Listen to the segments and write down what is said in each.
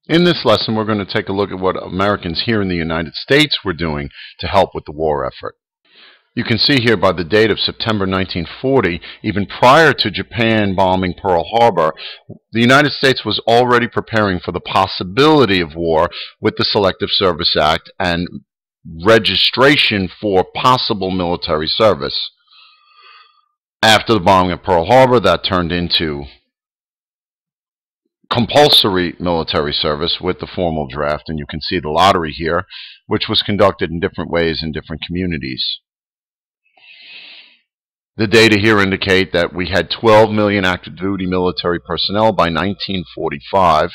In this lesson, we're going to take a look at what Americans here in the United States were doing to help with the war effort. You can see here by the date of September 1940, even prior to Japan bombing Pearl Harbor, the United States was already preparing for the possibility of war with the Selective Service Act and registration for possible military service. After the bombing of Pearl Harbor, that turned into compulsory military service with the formal draft, and you can see the lottery here, which was conducted in different ways in different communities. The data here indicate that we had 12 million active duty military personnel by 1945.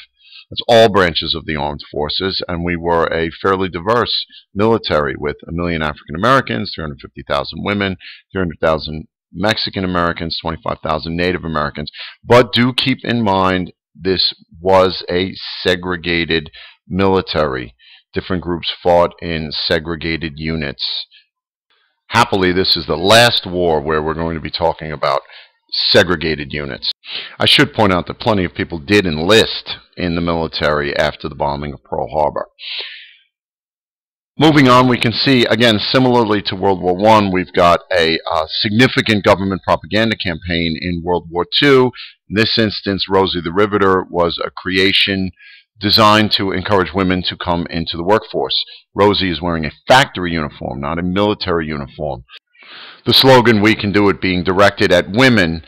That's all branches of the armed forces, and we were a fairly diverse military with 1 million African Americans, 350,000 women, 300,000 Mexican Americans, 25,000 Native Americans. But do keep in mind, this was a segregated military. Different groups fought in segregated units. Happily, this is the last war where we're going to be talking about segregated units. I should point out that plenty of people did enlist in the military after the bombing of Pearl Harbor. Moving on, we can see, again, similarly to World War I, we've got a significant government propaganda campaign in World War II. In this instance, Rosie the Riveter was a creation designed to encourage women to come into the workforce. Rosie is wearing a factory uniform, not a military uniform. The slogan, "We can do it," being directed at women,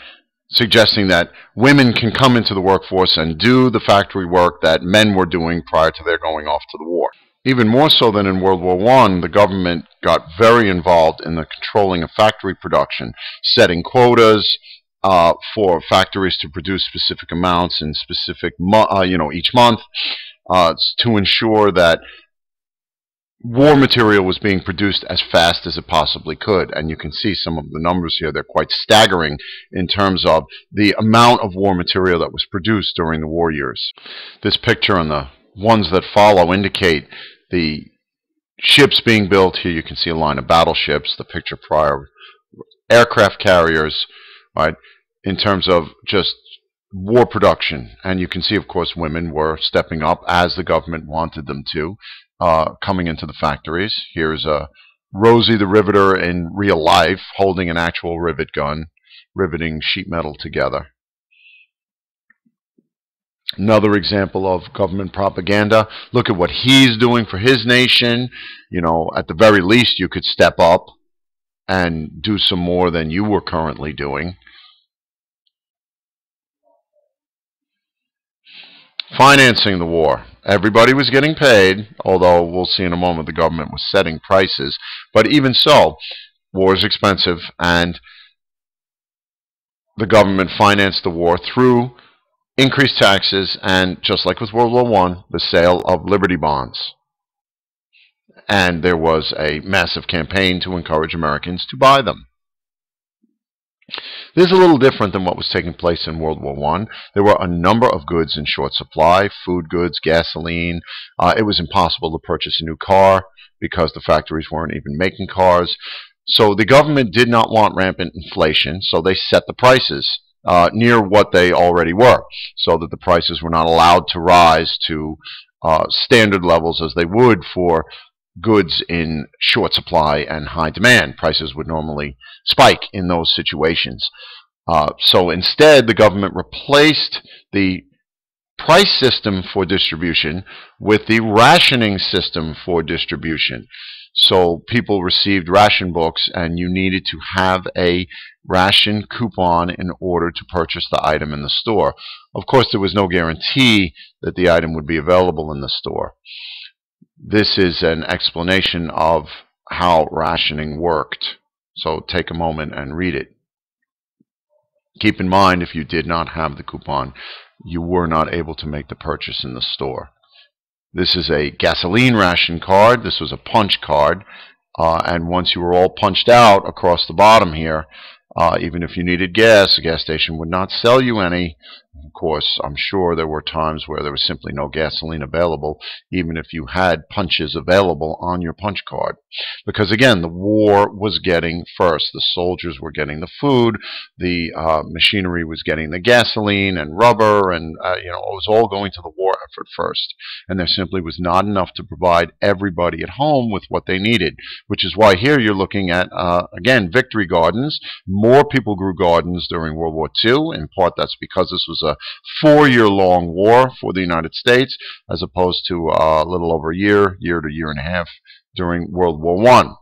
suggesting that women can come into the workforce and do the factory work that men were doing prior to their going off to the war. Even more so than in World War I, the government got very involved in the controlling of factory production, setting quotas for factories to produce specific amounts in specific, each month, to ensure that war material was being produced as fast as it possibly could. And you can see some of the numbers here. They're quite staggering in terms of the amount of war material that was produced during the war years. This picture and the ones that follow indicate the ships being built. Here you can see a line of battleships. The picture prior, aircraft carriers, right, in terms of just war production. And you can see, of course, women were stepping up as the government wanted them to, coming into the factories. Here's Rosie the Riveter in real life holding an actual rivet gun, riveting sheet metal together. Another example of government propaganda. Look at what he's doing for his nation. You know, at the very least, you could step up and do some more than you were currently doing. Financing the war. Everybody was getting paid, although we'll see in a moment the government was setting prices. But even so, war is expensive, and the government financed the war through increased taxes and, just like with World War I, the sale of Liberty bonds. And there was a massive campaign to encourage Americans to buy them. This is a little different than what was taking place in World War I. There were a number of goods in short supply: food goods, gasoline. It was impossible to purchase a new car because the factories weren't even making cars. So the government did not want rampant inflation, so they set the prices near what they already were, so that the prices were not allowed to rise to standard levels as they would for goods in short supply and high demand. Prices would normally spike in those situations. So instead, the government replaced the price system for distribution with the rationing system for distribution. So people received ration books, and you needed to have a ration coupon in order to purchase the item in the store. Of course, there was no guarantee that the item would be available in the store. This is an explanation of how rationing worked. So take a moment and read it. Keep in mind, if you did not have the coupon, you were not able to make the purchase in the store. This is a gasoline ration card. This was a punch card. And once you were all punched out across the bottom here, even if you needed gas, the gas station would not sell you any. Of course, I'm sure there were times where there was simply no gasoline available, even if you had punches available on your punch card. Because again, the war was getting first. The soldiers were getting the food, the machinery was getting the gasoline and rubber, and it was all going to the war effort first. And there simply was not enough to provide everybody at home with what they needed, which is why here you're looking at, again, victory gardens. More people grew gardens during World War II. In part, that's because this was a 4-year-long war for the United States, as opposed to a little over a year to year and a half during World War I.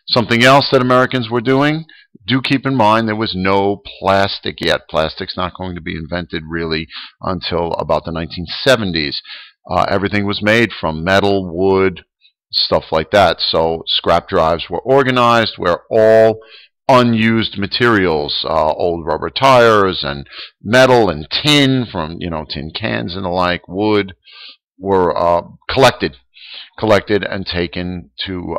Something else that Americans were doing, do keep in mind there was no plastic yet. Plastic's not going to be invented really until about the 1970s. Everything was made from metal, wood, stuff like that. So scrap drives were organized where all unused materials, old rubber tires and metal and tin from tin cans and the like, wood, were collected and taken to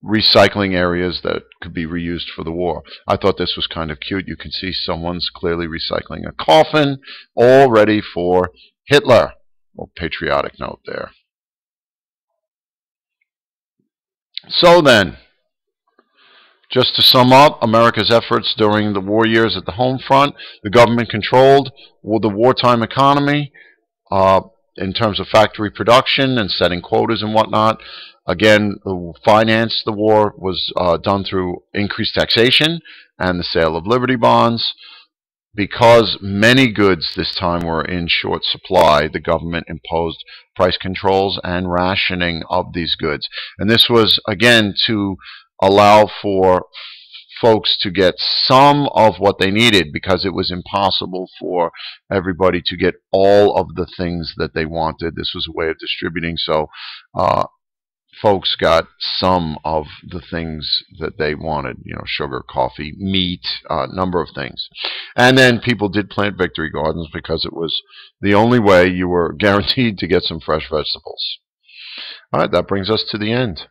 recycling areas that could be reused for the war. I thought this was kind of cute. You can see someone's clearly recycling a coffin, all ready for Hitler. Well, patriotic note there. So then, just to sum up, America's efforts during the war years at the home front, the government controlled the wartime economy in terms of factory production and setting quotas and whatnot. Again, finance the war was done through increased taxation and the sale of Liberty bonds. Because many goods this time were in short supply, the government imposed price controls and rationing of these goods. And this was, again, to allow for folks to get some of what they needed, because it was impossible for everybody to get all of the things that they wanted. This was a way of distributing, so folks got some of the things that they wanted, sugar, coffee, meat, a number of things. And then people did plant victory gardens because it was the only way you were guaranteed to get some fresh vegetables. All right, that brings us to the end.